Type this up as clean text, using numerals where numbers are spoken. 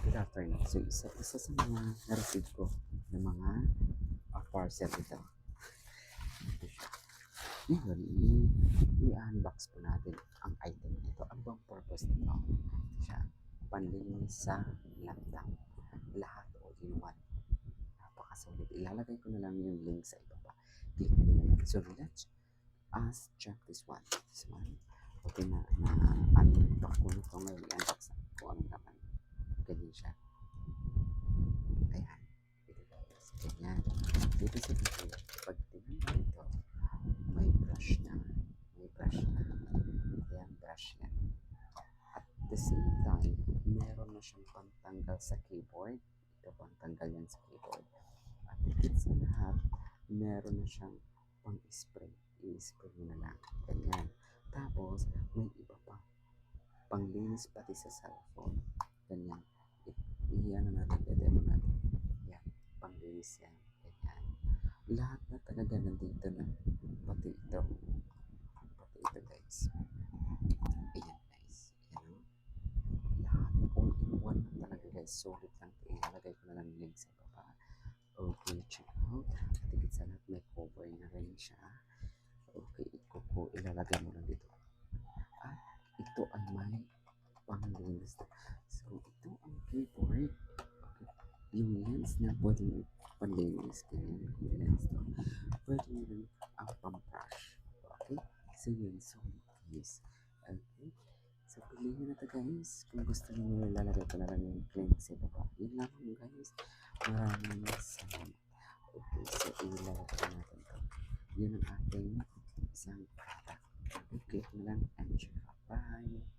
Good afternoon. So, isa sa mga na-receive ko ng mga parcel ito. Ito siya. Ngayon, i-unbox po natin ang item nito. Ano bang purpose nito? Ito siya. Panlinis sa laptop. Lahat all in one. Napakasulit. Ilalagay ko na lang yung link sa ibaba. Click nyo na lang. So, let's check this one. This one. Okay na unbox ko na ito ngayon. I-unbox na kung ano naman. Ganyan siya. Ayan. Ito guys. Ganyan. Dito sa video, pag tinanda ito, may brush na. May brush na. Ayan, brush yan. At the same time, meron na siyang pantanggal sa keyboard. Ito, pantanggal yan sa keyboard. At higit sa lahat, meron na siyang pang-spray. I-spray mo na lang. Ganyan. Tapos, may iba pa. Panglinis pati sa cellphone. Ganyan. Iyan na natin. I-demo natin. Yan. Panglinis yan. Ganyan. Lahat na talaga nandito na. Pati ito. Pati ito guys. Ayan guys. Ayan o. Lahat. All in one na talaga guys. Solid lang. Ilalagay ko na lang link sa baba. Okay. Check out. At higit sa lahat may cover na rin siya. Okay. Ilalagay mo lang dito. At ito ay may panglinis. So, ito ang keyboard. Okay. Yung lens na pwedeng panlinis. Ganyan yung lens to. Pwede nyo rin ang pang-brush. Okay? So, yun. So, guys. Okay? So, piliin nyo na ito guys. Kung gusto nyo lalagay ko na lang yung link sa baba. Yun lang guys. Maraming salamat. Okay. So, ilalagay natin ito. Yun ang ating isang product. Okay. Click na lang and check out. Bye!